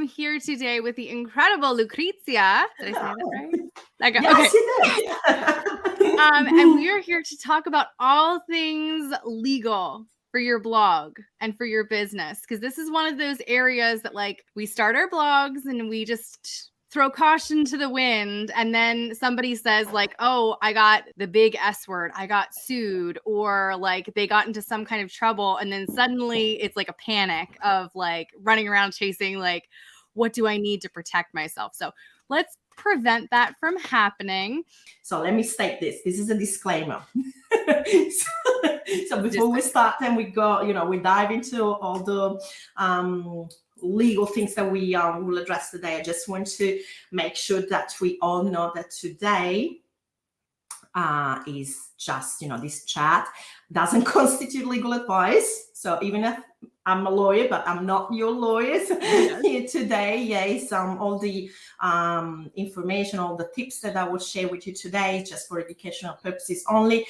here today with the incredible Lucrezia. Did I say that right? Yes, you did. And we are here to talk about all things legal for your blog and for your business, because this is one of those areas that, like, we start our blogs and we just throw caution to the wind, and then somebody says, like, oh, I got the big S word, I got sued, or like they got into some kind of trouble, and then suddenly it's like a panic of like running around chasing, like, what do I need to protect myself? So let's prevent that from happening. So let me state this. This is a disclaimer. So before we start, and we go, we dive into all the legal things that we will address today. I just want to make sure that we all know that today is just, this chat doesn't constitute legal advice. So even if I'm a lawyer, but I'm not your lawyers here today. Yes, all the information, all the tips that I will share with you today, just for educational purposes only.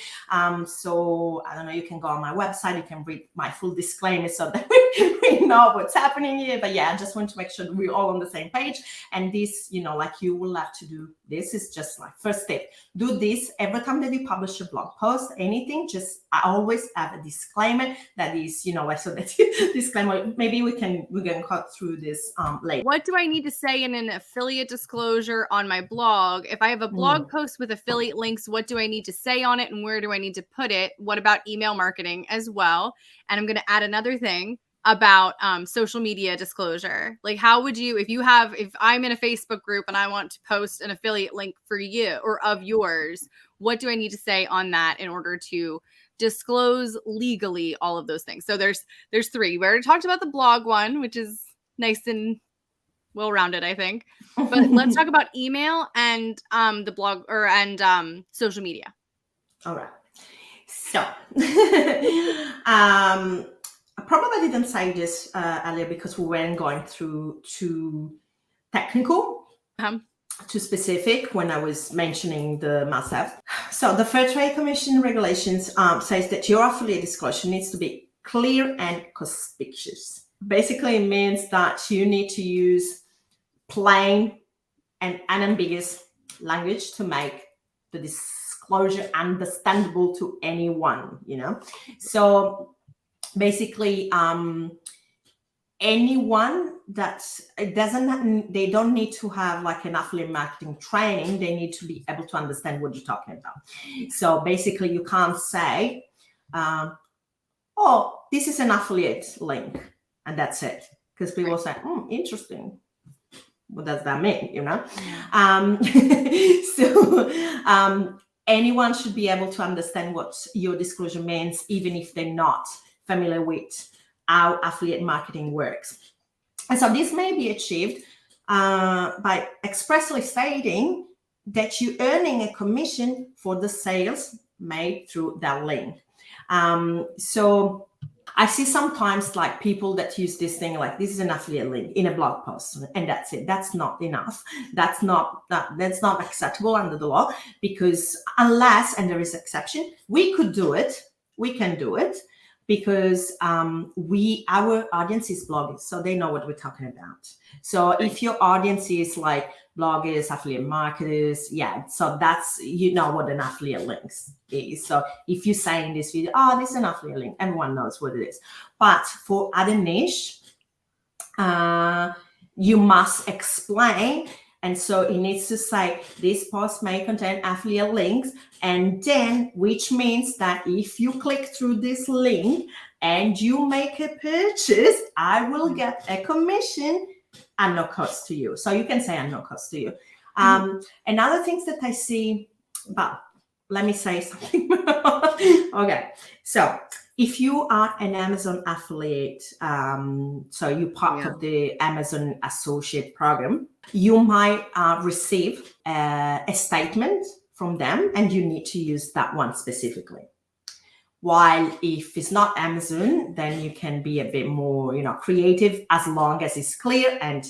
So I don't know, you can go on my website, you can read my full disclaimer so that we know what's happening here. But yeah, I just want to make sure that we're all on the same page. And this, like, you will have to do this is just like first step. Do this every time that you publish a blog post, anything. I always have a disclaimer that is, so that disclaimer. Maybe we can cut through this later. What do I need to say in an affiliate disclosure on my blog? If I have a blog post with affiliate links, what do I need to say on it, and where do I need to put it? What about email marketing as well? And I'm going to add another thing about social media disclosure. Like, how would you, if I'm in a Facebook group and I want to post an affiliate link for you or of yours, what do I need to say on that in order to disclose legally all of those things? So there's three. We already talked about the blog one, which is nice and well-rounded, I think. But let's talk about email and the blog and social media. All right. So I probably didn't say this earlier because we weren't going through too technical, too specific when I was mentioning the must-have. So the Fair Trade Commission regulations says that your affiliate disclosure needs to be clear and conspicuous. Basically, it means that you need to use plain and unambiguous language to make the disclosure understandable to anyone, So basically, anyone that they don't need to have like an affiliate marketing training. They need to be able to understand what you're talking about. So basically, you can't say, oh, this is an affiliate link, and that's it. Because people say, interesting. What does that mean? So anyone should be able to understand what your disclosure means, even if they're not familiar with how affiliate marketing works. And so this may be achieved by expressly stating that you're earning a commission for the sales made through that link. So I see sometimes like people that use this thing like, this is an affiliate link in a blog post, and that's it. That's not enough. That's not acceptable under the law, because unless, and there is exception, we can do it because our audience is bloggers, so they know what we're talking about. So if your audience is like bloggers, affiliate marketers, so that's, what an affiliate link is. So if you say in this video, oh, this is an affiliate link, everyone knows what it is. But for other niche, you must explain. And so it needs to say, this post may contain affiliate links, and then, which means that if you click through this link and you make a purchase, I will get a commission at no cost to you. So you can say at no cost to you. Another things that I see, but let me say something. Okay, so if you are an Amazon affiliate, so you're part of the Amazon Associate Program, you might receive a statement from them, and you need to use that one specifically. While if it's not Amazon, then you can be a bit more, creative, as long as it's clear and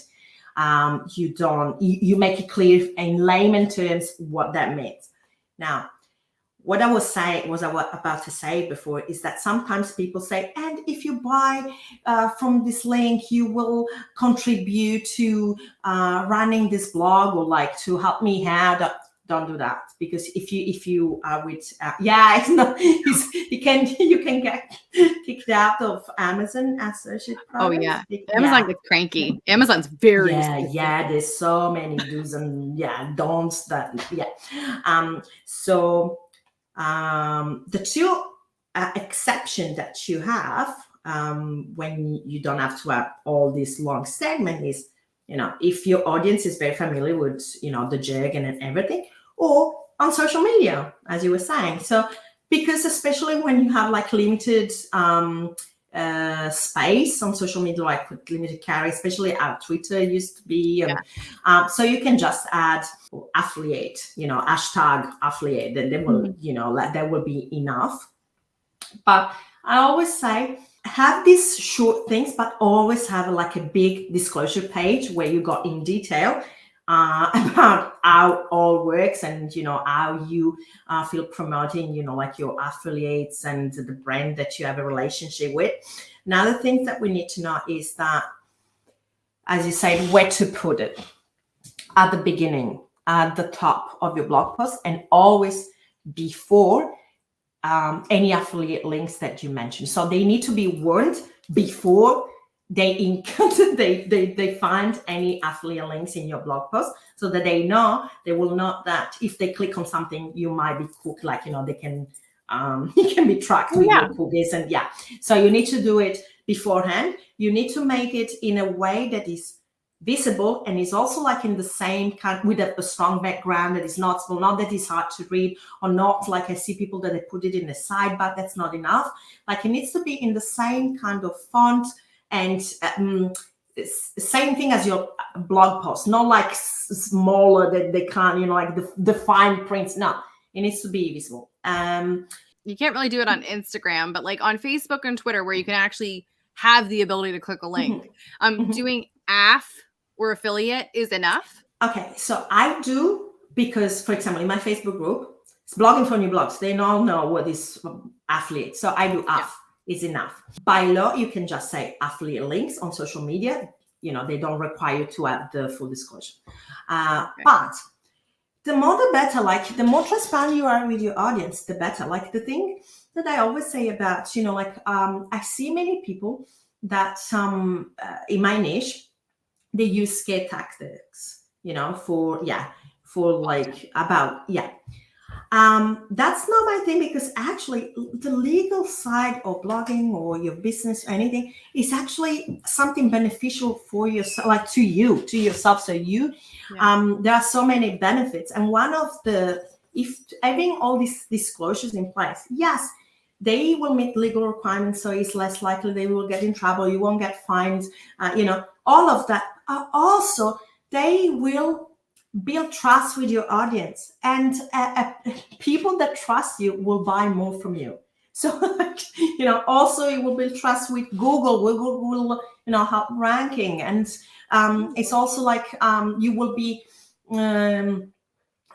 you make it clear in layman terms what that means. Now, what I was about to say before is that sometimes people say, and if you buy from this link, you will contribute to running this blog, or like to help me out. Don't do that, because if you are with it's not, you can get kicked out of Amazon associate programs. Oh yeah, Amazon gets cranky. Amazon's very there's so many do's and don'ts that so the two exception that you have when you don't have to have all this long segment is, if your audience is very familiar with, the jargon and everything, or on social media, as you were saying. So, because especially when you have like limited space on social media, like with limited carry, especially Twitter used to be, so you can just add affiliate, hashtag affiliate, then they will, that will be enough. But I always say, have these short things, but always have like a big disclosure page where you got in detail about how all works, and how you feel promoting like your affiliates and the brand that you have a relationship with. Another thing that we need to know is that, as you say, where to put it at the beginning, at the top of your blog post, and always before any affiliate links that you mentioned. So they need to be warned before they find any affiliate links in your blog post, so that they will know that if they click on something, you might be cooked, like, they can you can be tracked with your cookies, and so you need to do it beforehand. You need to make it in a way that is visible, and is also like in the same kind, with a strong background, that is not that is hard to read, or not like I see people that they put it in the sidebar. That's not enough. Like, it needs to be in the same kind of font, and same thing as your blog post, not like smaller that they can't, like the fine prints. No, it needs to be visible. You can't really do it on Instagram, but like on Facebook and Twitter, where you can actually have the ability to click a link. Doing AF or affiliate is enough. Okay, so I do, because, for example, in my Facebook group, it's blogging for new blogs. They all know what is affiliate. So I do AF. Is enough. By law, you can just say affiliate links on social media. They don't require you to have the full disclosure. But the more the better. Like, the more transparent you are with your audience, the better. Like, the thing that I always say about, I see many people that in my niche, they use scare tactics, for like about that's not my thing, because actually the legal side of blogging or your business or anything is actually something beneficial for yourself, like to yourself. So there are so many benefits, and one of if having all these disclosures in place, yes, they will meet legal requirements, so it's less likely they will get in trouble. You won't get fined, all of that. Also, they will build trust with your audience, and people that trust you will buy more from you. So, also you will build trust with Google. Google will, help ranking, and it's also like you will be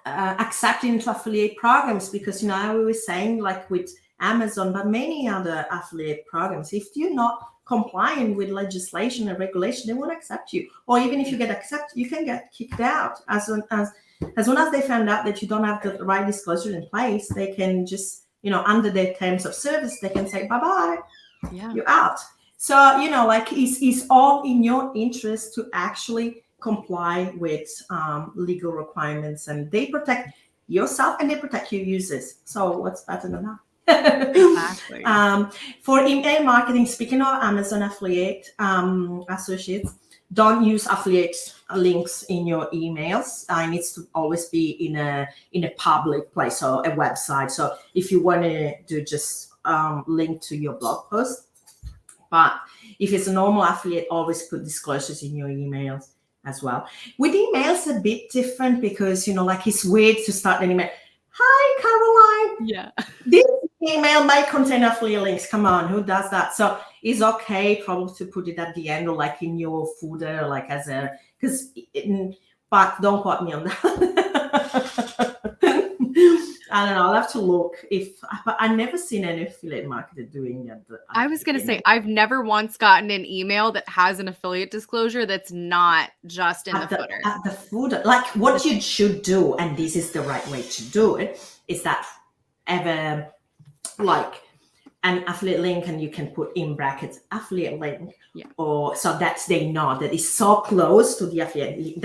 accepted into affiliate programs, because I was saying, like with Amazon, but many other affiliate programs, if you're not compliant with legislation and regulation, they won't accept you. Or even if you get accepted, you can get kicked out. As soon as they find out that you don't have the right disclosure in place, they can just, under their terms of service, they can say, bye-bye, you're out. So, like, it's all in your interest to actually comply with legal requirements, and they protect yourself and they protect your users. So what's better than that? Exactly. For email marketing, speaking of Amazon affiliate associates, don't use affiliate links in your emails. It needs to always be in a public place, or a website. So if you want to do just link to your blog post, but if it's a normal affiliate, always put disclosures in your emails as well. With emails, a bit different, because like, it's weird to start an email. Hi, Caroline. Yeah. This email may contain affiliate links. Come on, who does that? So it's okay probably to put it at the end, or like in your footer, like but don't quote me on that. I don't know. I'll have to look but I've never seen any affiliate marketer doing it. I was going to say, I've never once gotten an email that has an affiliate disclosure that's not just in the footer. At the footer, like what you should do, and this is the right way to do it, is that ever like an affiliate link, and you can put in brackets affiliate link, or so that they know that it's so close to the affiliate.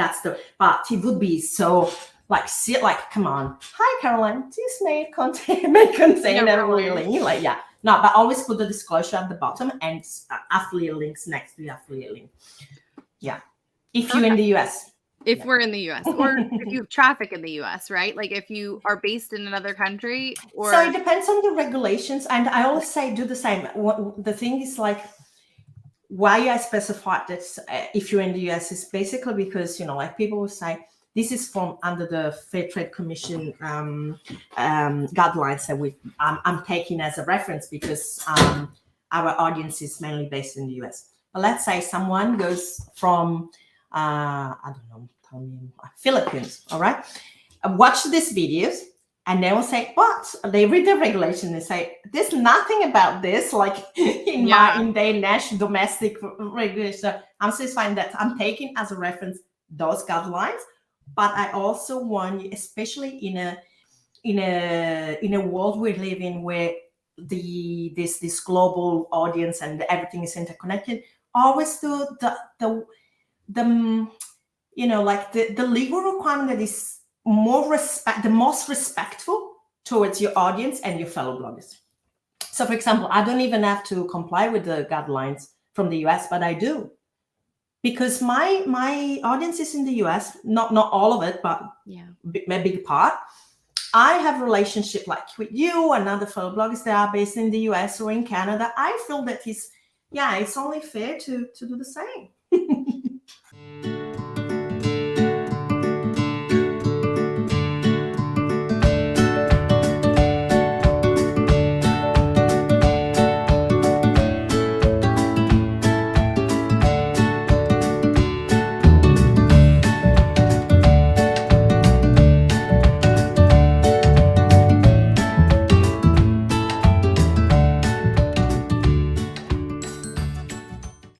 But it would be so like come on, hi Caroline, this may contain affiliate link, like no, but always put the disclosure at the bottom and affiliate links next to the affiliate link. If you're in the US. If we're in the US, or if you have traffic in the US, right? Like if you are based in another country, or so it depends on the regulations. And I always say do the same. The thing is, like, why I specified that if you're in the US is basically because, like people will say this is from under the Fair Trade Commission guidelines that I'm taking as a reference because our audience is mainly based in the US. But let's say someone goes from I don't know, Philippines, all right, watch these videos, and they will say, but they read the regulation and say, there's nothing about this, like in their national domestic regulation. I'm satisfying that I'm taking as a reference those guidelines, but I also want, especially in a world we live in where this global audience and everything is interconnected, always do the like the legal requirement that is the most respectful towards your audience and your fellow bloggers. So for example, I don't even have to comply with the guidelines from the US, but I do, because my audience is in the US, not all of it, but a big part. I have a relationship like with you and other fellow bloggers that are based in the US or in Canada. I feel that it's only fair to do the same.